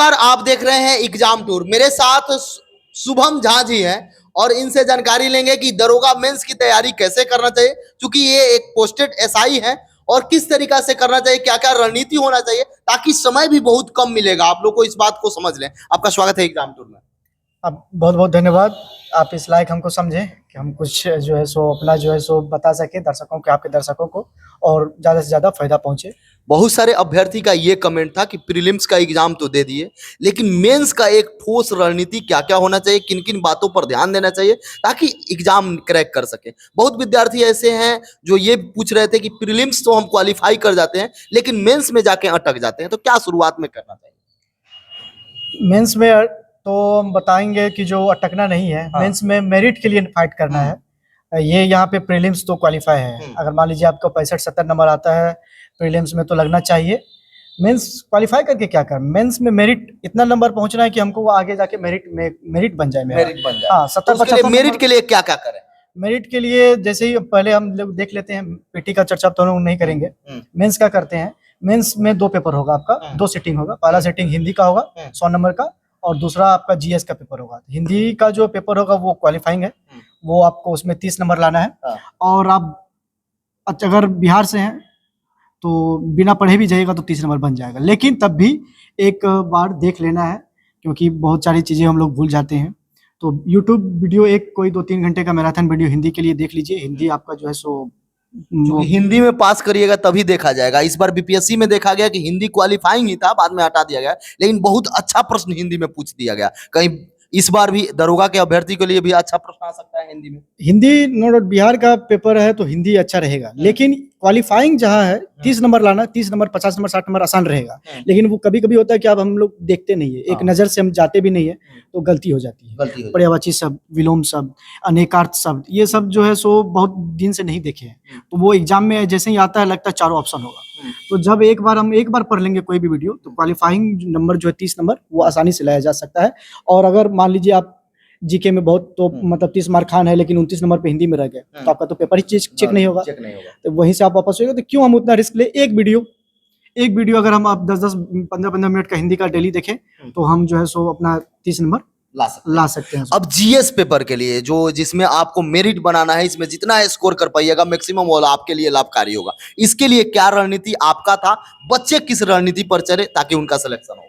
नमस्कार, आप देख रहे हैं एग्जाम टूर। मेरे साथ शुभम झा जी हैं और इनसे जानकारी लेंगे कि दरोगा मेंस की तैयारी कैसे करना चाहिए, क्योंकि ये एक पोस्टेड एसआई है और किस तरीका से करना चाहिए, क्या क्या रणनीति होना चाहिए, ताकि समय भी बहुत कम मिलेगा। आप लोग को इस बात को समझ लें। आपका स्वागत है एग्जाम टूर में। अब बहुत बहुत धन्यवाद। आप इस लायक हमको समझें कि हम कुछ जो है सो अपना जो है सो बता सके दर्शकों के, आपके दर्शकों को, और ज़्यादा से ज़्यादा फायदा पहुंचे। बहुत सारे अभ्यर्थी का ये कमेंट था कि प्रीलिम्स का एग्जाम तो दे दिए, लेकिन मेंस का एक ठोस रणनीति क्या क्या होना चाहिए, किन किन बातों पर ध्यान देना चाहिए ताकि एग्जाम क्रैक कर सके। बहुत विद्यार्थी ऐसे हैं जो ये पूछ रहे थे कि प्रीलिम्स तो हम क्वालिफाई कर जाते हैं लेकिन मेंस में जाके अटक जाते हैं, तो क्या शुरुआत में करना चाहिए? मेंस में तो हम बताएंगे कि जो अटकना नहीं है। हाँ। मेंस में मेरिट के लिए फाइट करना है। ये यहाँ पे प्रीलिम्स तो क्वालिफाई है। अगर मान लीजिए आपका 65-70 नंबर आता है प्रीलिम्स में, तो लगना चाहिए। मेंस क्वालिफाई करके क्या कर, मेंस में मेरिट इतना नंबर पहुंचना है कि हमको वो आगे जाके मेरिट बन जाए। मेरिट बन जाए। हाँ, 70-75 मेरिट के लिए क्या क्या करें? मेरिट के लिए जैसे ही पहले हम लोग देख लेते हैं, पीटी का चर्चा तो हम लोग नहीं करेंगे। मेंस का करते हैं। मेंस में 2 पेपर होगा आपका, 2 सेटिंग होगा। पहला सेटिंग हिंदी का होगा 100 नंबर का, और दूसरा आपका जीएस का पेपर होगा। हिंदी का जो पेपर होगा वो क्वालिफाइंग है, वो आपको उसमें 30 नंबर लाना है। और आप अगर बिहार से हैं तो बिना पढ़े भी जाइएगा तो 30 नंबर बन जाएगा। लेकिन तब भी एक बार देख लेना है, क्योंकि बहुत सारी चीज़ें हम लोग भूल जाते हैं। तो यूट्यूब वीडियो एक कोई 2-3 घंटे का मैराथन वीडियो हिंदी के लिए देख लीजिए। हिंदी आपका जो है सो हिंदी में पास करिएगा तभी देखा जाएगा। इस बार बीपीएससी में देखा गया कि हिंदी क्वालिफाइंग ही था, बाद में हटा दिया गया, लेकिन बहुत अच्छा प्रश्न हिंदी में पूछ दिया गया। कहीं इस बार भी दरोगा के अभ्यर्थी के लिए भी अच्छा प्रश्न आ सकता है हिंदी में। हिंदी नो डाउट बिहार का पेपर है तो हिंदी अच्छा रहेगा, लेकिन क्वालिफाइंग जहाँ है 30 नंबर लाना, 30 नंबर 50 नंबर 60 नंबर आसान रहेगा। लेकिन वो कभी कभी होता है कि अब हम लोग देखते नहीं है, एक नज़र से हम जाते भी नहीं है, तो गलती हो जाती है। पर्यायवाची शब्द, विलोम शब्द, अनेकार्थ शब्द, ये सब जो है सो बहुत दिन से नहीं देखे हैं, तो वो एग्जाम में जैसे ही आता है लगता है चारों ऑप्शन होगा। तो जब एक बार पढ़ लेंगे कोई भी वीडियो, तो क्वालिफाइंग नंबर जो है 30 नंबर वो आसानी से लाया जा सकता है। और अगर मान लीजिए आप जीके में बहुत तो मतलब 30 मार्क खान है, लेकिन 29 नंबर पे हिंदी में रह गए, तो आपका तो पेपर ही चेक नहीं होगा। तो वहीं से आप वापस होगा। तो क्यों हम उतना रिस्क ले? एक वीडियो अगर हम आप 10-10 15-15 मिनट का हिंदी का डेली देखें, तो हम जो है सो अपना 30 नंबर ला सकते हैं। अब जीएस पेपर के लिए जो जिसमें आपको मेरिट बनाना है, इसमें जितना स्कोर कर पाइएगा मैक्सिमम वो आपके लिए लाभकारी होगा। इसके लिए क्या रणनीति आपका था? बच्चे किस रणनीति पर चले ताकि उनका सिलेक्शन हो?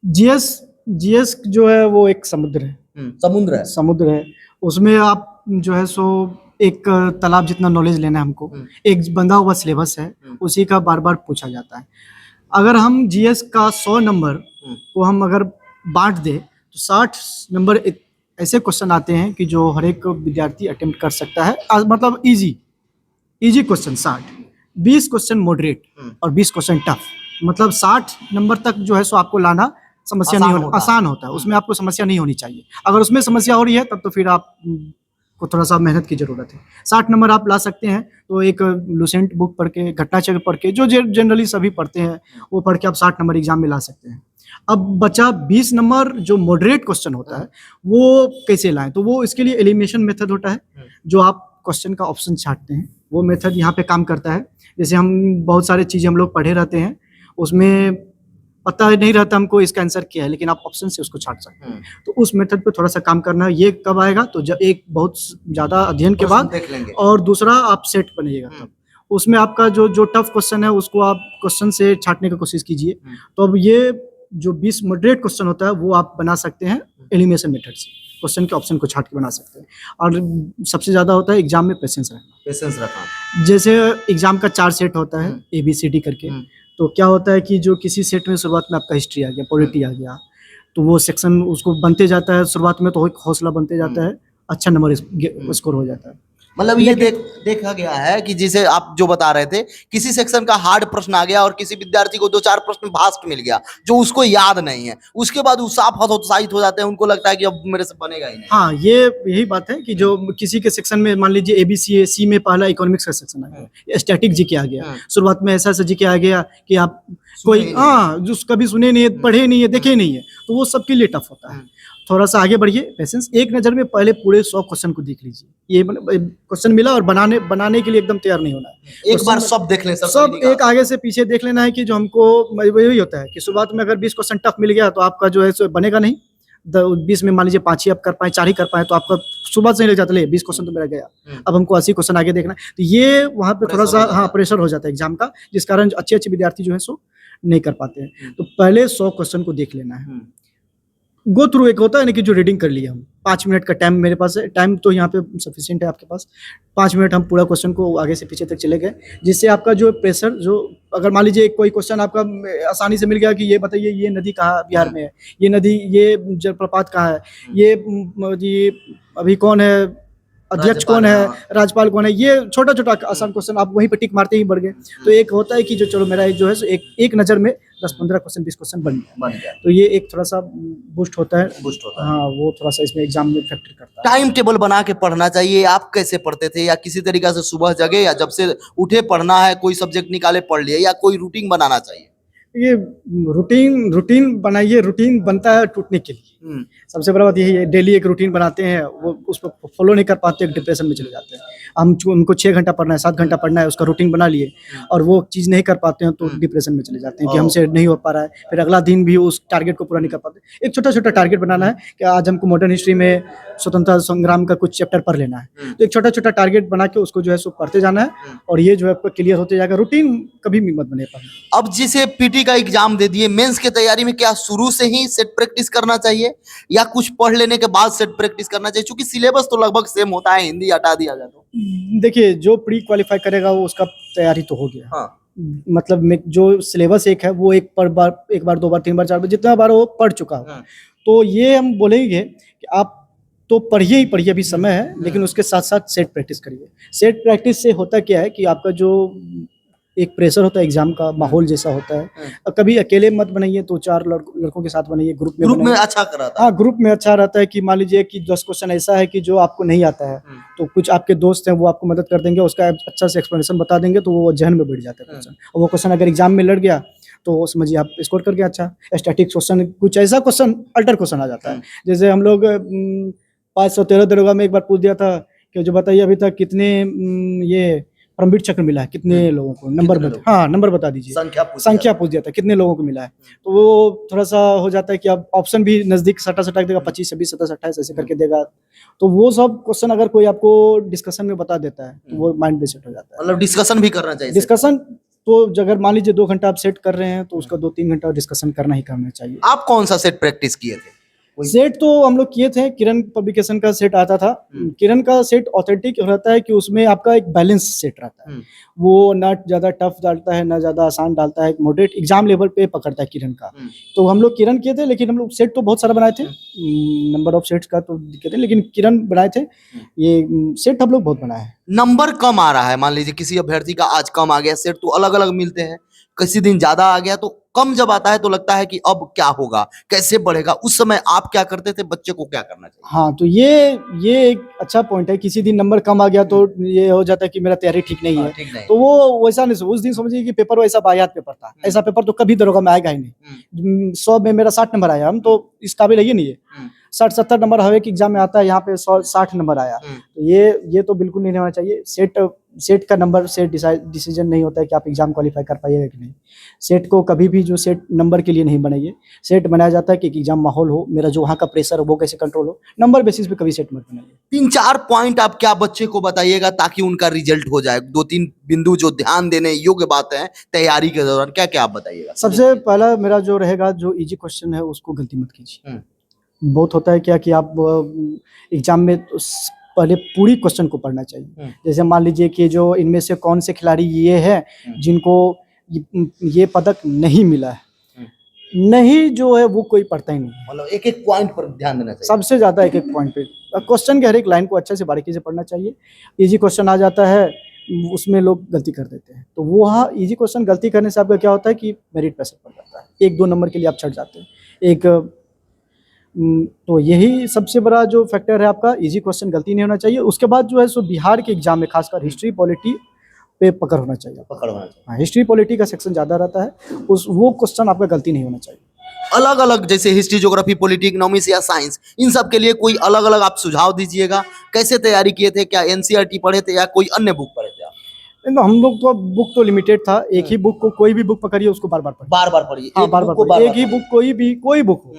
जीएस जो है वो एक समुद्र है। समुद्र है। उसमें आप जो है सो एक तालाब जितना नॉलेज लेना है हमको। एक बंधा हुआ सिलेबस है, उसी का बार बार पूछा जाता है। अगर हम जीएस का 100 नंबर को हम अगर बांट दे, तो 60 नंबर ऐसे क्वेश्चन आते हैं कि जो हर एक विद्यार्थी अटेम्प्ट कर सकता है। मतलब इजी क्वेश्चन 60, 20 क्वेश्चन मॉडरेट और 20 क्वेश्चन टफ। मतलब 60 नंबर तक जो है सो आपको लाना समस्या नहीं होना, आसान होता है। उसमें आपको समस्या नहीं होनी चाहिए। अगर उसमें समस्या हो रही है तब तो फिर आप को थोड़ा सा मेहनत की जरूरत है। 60 नंबर आप ला सकते हैं, तो एक लुसेंट बुक पढ़ के, घटनाचक्र पढ़ के, जो जनरली सभी पढ़ते हैं, वो पढ़ के आप 60 नंबर एग्जाम में ला सकते हैं। अब बचा 20 नंबर जो मॉडरेट क्वेश्चन होता है, वो कैसे लाएं? तो वो इसके लिए एलिमिनेशन मेथड होता है, जो आप क्वेश्चन का ऑप्शन छांटते हैं, वो मेथड यहाँ पे काम करता है। जैसे हम बहुत सारे चीज़ें हम लोग पढ़े रहते हैं, उसमें पता नहीं रहता हमको इसका आंसर क्या है, लेकिन आप ऑप्शन से उसको छांट सकते हैं। तो उस मेथड पे थोड़ा सा काम करना है। ये कब आएगा? तो जब एक बहुत ज़्यादा अध्ययन के बाद, और दूसरा आप सेट बनिएगा तब। उसमें आपका जो टफ क्वेश्चन है उसको आप क्वेश्चन से छांटने की कोशिश कीजिए। तो अब ये जो 20 मॉडरेट क्वेश्चन होता है वो आप बना सकते हैं एलिमिनेशन मेथड से, क्वेश्चन के ऑप्शन को छांट के बना सकते हैं। और सबसे ज़्यादा होता है एग्जाम में पेशेंस रखना। जैसे एग्जाम का 4 सेट होता है ABCD करके। तो क्या होता है कि जो किसी सेट में शुरुआत में आपका हिस्ट्री आ गया, पॉलिटी आ गया, तो वो सेक्शन उसको बनते जाता है शुरुआत में, तो एक हौसला बनते जाता है, अच्छा नंबर स्कोर हो जाता है। मतलब ये देखा गया है कि जिसे आप जो बता रहे थे, किसी सेक्शन का हार्ड प्रश्न आ गया और किसी विद्यार्थी को 2-4 प्रश्न भास्ट मिल गया जो उसको याद नहीं है, उसके बाद वो साफ हतोत्साहित हो जाते हैं, उनको लगता है कि अब मेरे से बनेगा ही नहीं। हाँ, यही बात है कि जो किसी के सेक्शन में मान लीजिए ABC में पहला इकोनॉमिक्स का सेक्शन आ गया, स्टैटिक जीके आ गया, शुरुआत में ऐसा जीके आ गया कि आप कोई जो कभी सुने नहीं है, पढ़े नहीं है, देखे नहीं है, तो वो सबके लिए टफ होता है। थोड़ा सा आगे बढ़िए, पेशेंस, एक नज़र में पहले पूरे 100 क्वेश्चन को देख लीजिए। ये क्वेश्चन मिला और बनाने के लिए एकदम तैयार नहीं होना है। एक बार सब देख लें सर, सब एक आगे से पीछे देख लेना है कि जो हमको वही होता है कि शुरुआत में अगर 20 क्वेश्चन टफ मिल गया तो आपका जो है सो बनेगा नहीं। 20 में मान लीजिए 5 ही आप कर पाए, 4 ही कर पाए, तो आपका सुबह से ही लग जाता है 20 क्वेश्चन तो मेरा गया, अब हमको 80 क्वेश्चन आगे देखना है। तो ये वहाँ पे थोड़ा सा प्रेशर हो जाता है एग्जाम का, जिस कारण अच्छे विद्यार्थी जो है सो नहीं कर पाते हैं। तो पहले 100 क्वेश्चन को देख लेना है। गो थ्रू एक होता है ना कि जो रीडिंग कर लिया हम, 5 मिनट का टाइम मेरे पास है, टाइम तो यहाँ पे सफिशिएंट है आपके पास। 5 मिनट हम पूरा क्वेश्चन को आगे से पीछे तक चले गए, जिससे आपका जो प्रेशर, जो अगर मान लीजिए कोई क्वेश्चन आपका आसानी से मिल गया कि ये बताइए ये नदी कहाँ बिहार में है, ये नदी, ये जलप्रपात कहाँ है, ये अभी कौन है अध्यक्ष, कौन है राज्यपाल, कौन है, ये छोटा छोटा आसान क्वेश्चन आप वहीं पे टिक मारते ही बढ़ गए। तो एक होता है कि जो चलो मेरा जो है एक नज़र में 10-15 क्वेश्चन 20 क्वेश्चन बन गया। तो ये एक थोड़ा सा बूस्ट होता है। हाँ, वो थोड़ा सा इसमें एग्जाम में फैक्टर करता है। टाइम टेबल बना के पढ़ना चाहिए। आप कैसे पढ़ते थे, या किसी तरीका से सुबह जगे या जब से उठे पढ़ना है, कोई सब्जेक्ट निकाले पढ़ लिए, या कोई रूटीन बनाना चाहिए? ये रूटीन बनाइए, रूटीन बनता है टूटने के लिए। सबसे बड़ा बात यही है, डेली एक रूटीन बनाते हैं, वो उसको फॉलो नहीं कर पाते, डिप्रेशन में चले जाते हैं। हमको 6 घंटा पढ़ना है, 7 घंटा पढ़ना है, उसका रूटीन बना लिए और वो चीज़ नहीं कर पाते हैं तो डिप्रेशन में चले जाते हैं कि हमसे नहीं हो पा रहा है, फिर अगला दिन भी उस टारगेट को पूरा नहीं कर पाते। एक छोटा छोटा टारगेट बनाना है कि आज हमको मॉडर्न हिस्ट्री में स्वतंत्रता संग्राम का कुछ चैप्टर पढ़ लेना है, तो एक छोटा छोटा टारगेट बना के उसको जो है सो पढ़ते जाना है, और ये जो है क्लियर होते जाएगा। रूटीन कभी भी मत बने पाए। अब जिसे पीटी का एग्जाम दे दिए, मेंस की तैयारी में क्या शुरू से ही सेट प्रैक्टिस करना चाहिए या कुछ पढ़ लेने के बाद सेट प्रैक्टिस करना चाहिए? क्योंकि सिलेबस तो लगभग सेम होता है, हिंदी हटा दिया जाए तो। देखिए, जो प्री क्वालिफाई करेगा वो उसका तैयारी तो हो गया। हाँ। मतलब जो सिलेबस एक है वो एक बार 2 बार 3 बार 4 बार जितना बार वो पढ़ चुका हो, तो ये हम बोलेंगे कि आप तो पढ़िए ही पढ़िए, अभी समय है, लेकिन उसके साथ साथ सेट प्रैक्टिस करिए। सेट प्रैक्टिस से होता क्या है कि आपका जो एक प्रेशर होता है एग्जाम का, माहौल जैसा होता है। कभी अकेले मत बनाइए, तो 4 लड़कों के साथ बनाइए, ग्रुप में अच्छा कराता है। हाँ, ग्रुप में अच्छा रहता है कि मान लीजिए कि 10 क्वेश्चन ऐसा है कि जो आपको नहीं आता है, तो कुछ आपके दोस्त हैं वो आपको मदद कर देंगे, उसका अच्छा से एक्सप्लेनेशन बता देंगे, तो वो जहन में बैठ जाता है क्वेश्चन। और वो क्वेश्चन अगर एग्जाम में लड़ गया तो समझिए आप स्कोर करके अच्छा। स्टैटिक क्वेश्चन, कुछ ऐसा क्वेश्चन अल्टर क्वेश्चन आ जाता है। जैसे हम लोग 513 दरोगा में एक बार पूछ दिया था कि जो बताइए अभी तक कितने ये परमवीर चक्र मिला है, कितने लोगों को, नंबर बता दीजिए। संख्या पूछ दिया था, कितने लोगों को मिला है। तो वो थोड़ा सा हो जाता है कि अब ऑप्शन भी नजदीक सटा देगा, 25, 26, 27, 28 ऐसे करके देगा। तो वो सब क्वेश्चन अगर कोई आपको डिस्कशन में बता देता है तो वो माइंड में सेट हो जाता है। मतलब डिस्कशन भी करना चाहिए। डिस्कशन तो अगर मान लीजिए 2 घंटा आप सेट कर रहे हैं तो उसका 2-3 घंटा डिस्कशन करना ही करना चाहिए। आप कौन सा सेट प्रैक्टिस किए थे? सेट तो हम लोग किए थे, किरण पब्लिकेशन का सेट आता था। किरण का सेट ऑथेंटिक रहता है कि उसमें आपका एक बैलेंस सेट रहता है। वो ना ज्यादा टफ डालता है ना ज्यादा आसान डालता है, मॉडरेट एग्जाम लेवल पे पकड़ता है किरण का। तो हम लोग किरण किए थे, लेकिन हम लोग सेट तो बहुत सारा बनाए थे, नंबर ऑफ सेट्स का तो दिक्कत है, लेकिन किरण बनाए थे। ये सेट हम लोग बहुत बनाए हैं। नंबर कम आ रहा है, मान लीजिए किसी अभ्यर्थी का आज कम आ गया, सेट तो अलग अलग मिलते हैं, किसी दिन ज्यादा आ गया, तो कम जब आता है तो लगता है कि अब क्या होगा, कैसे बढ़ेगा, उस समय आप क्या करते थे, बच्चे को क्या करना चाहिए? हाँ, तो ये एक अच्छा पॉइंट है। किसी दिन नंबर कम आ गया तो ये हो जाता है कि मेरा तैयारी ठीक नहीं है, तो वो वैसा नहीं, उस दिन समझिए कि पेपर वैसा बायात पेपर था। ऐसा पेपर तो कभी दरोगा में आएगा ही नहीं। 100 में मेरा 60 नंबर आया, हम तो इस काबिल है नहीं है। 60-70 नंबर हर एक एग्जाम में आता है, यहाँ पे 60 नंबर आया, तो ये तो बिल्कुल नहीं होना चाहिए। सेट का नंबर से डिसीजन नहीं होता है कि आप एग्जाम क्वालिफाई कर पाइएगा कि नहीं। सेट को कभी भी जो सेट नंबर के लिए नहीं बनाइए। सेट बनाया जाता है कि एग्जाम माहौल हो, मेरा जो वहाँ का प्रेशर हो वो कैसे कंट्रोल हो। नंबर बेसिस पे कभी सेट मत बनाइए। 3-4 पॉइंट आप क्या बच्चे को बताइएगा ताकि उनका रिजल्ट हो जाए? 2-3 बिंदु जो ध्यान देने योग्य बात है तैयारी के दौरान, क्या क्या आप बताइएगा? सबसे पहला मेरा जो रहेगा, जो इजी क्वेश्चन है उसको गलती मत कीजिए। बहुत होता है क्या कि आप एग्जाम में पहले पूरी क्वेश्चन को पढ़ना चाहिए। जैसे मान लीजिए कि जो इनमें से कौन से खिलाड़ी ये है जिनको ये पदक नहीं मिला है, नहीं जो है वो कोई पढ़ता ही नहीं। मतलब एक एक पॉइंट पर ध्यान देना चाहिए। सबसे ज्यादा एक एक पॉइंट पे, क्वेश्चन के हर एक लाइन को अच्छे से बारीकी से पढ़ना चाहिए। इजी क्वेश्चन आ जाता है, उसमें लोग गलती कर देते हैं, तो वो हाँ, इजी क्वेश्चन गलती करने से आपका क्या होता है कि मेरिट प्रेशर पड़ जाता है, 1-2 नंबर के लिए आप छट जाते हैं। तो यही सबसे बड़ा जो फैक्टर है आपका, इजी क्वेश्चन गलती नहीं होना चाहिए। उसके बाद जो है सो बिहार के एग्जाम में खासकर हिस्ट्री पॉलिटी पे पकड़ होना चाहिए। पकड़ होना चाहिए। हाँ, हिस्ट्री पॉलिटी का सेक्शन ज़्यादा रहता है, वो क्वेश्चन आपका गलती नहीं होना चाहिए। अलग अलग जैसे हिस्ट्री, ज्योग्राफी, पॉलिटी, इकोनॉमिक्स या साइंस, इन सब के लिए कोई अलग अलग आप सुझाव दीजिएगा। कैसे तैयारी किए थे, क्या एनसीईआरटी पढ़े थे या कोई अन्य बुक पढ़े थे आप? नहीं, तो हम लोग को बुक तो लिमिटेड था, एक ही बुक को, कोई भी बुक पकड़िए उसको बार बार पढ़िए, बार बार पढ़िए, हाँ एक बार बुक बार को पढ़िए, बार एक ही बुक, कोई बुक हो।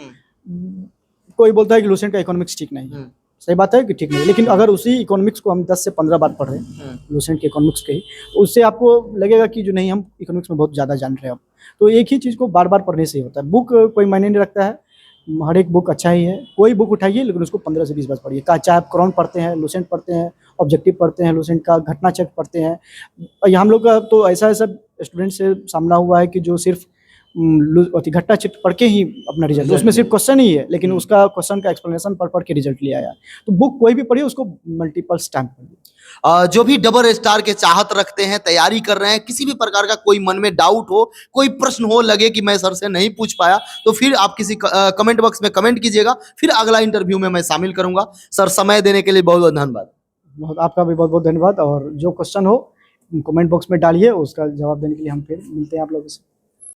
कोई बोलता है कि लुसेंट का इकोनॉमिक्स ठीक नहीं है, सही बात है कि ठीक नहीं है, लेकिन अगर उसी इकोनॉमिक्स को हम 10 से 15 बार पढ़ रहे हैं, लुसेंट के इकोनॉमिक्स के ही, तो उससे आपको लगेगा कि जो नहीं, हम इकोनॉमिक्स में बहुत ज़्यादा जान रहे हैं अब। तो एक ही चीज़ को बार बार पढ़ने से ही होता है। बुक कोई मायने नहीं रखता है, हर एक बुक अच्छा ही है, कोई बुक उठाइए लेकिन उसको 15 से 20 बार पढ़िए। चाहे आप क्रॉन पढ़ते हैं, लुसेंट पढ़ते हैं, ऑब्जेक्टिव पढ़ते हैं, लुसेंट का घटना चक्र पढ़ते हैं, या हम लोग का तो ऐसा स्टूडेंट से सामना हुआ है कि जो सिर्फ घटना चित्र पढ़ के ही अपना रिजल्ट, उसमें सिर्फ क्वेश्चन ही है लेकिन उसका क्वेश्चन का एक्सप्लेनेशन पढ़ पढ़ के रिजल्ट ले आया। तो बुक कोई भी पढ़िए, उसको मल्टीपल स्टैम्प पढ़िए। जो भी डबल स्टार के चाहत रखते हैं, तैयारी कर रहे हैं, किसी भी प्रकार का कोई मन में डाउट हो, कोई प्रश्न हो, लगे कि मैं सर से नहीं पूछ पाया, तो फिर आप किसी कमेंट बॉक्स में कमेंट कीजिएगा, फिर अगला इंटरव्यू में मैं शामिल करूंगा। सर, समय देने के लिए बहुत बहुत धन्यवाद। आपका भी बहुत बहुत धन्यवाद, और जो क्वेश्चन हो कमेंट बॉक्स में डालिए, उसका जवाब देने के लिए हम फिर मिलते हैं आप लोगों से।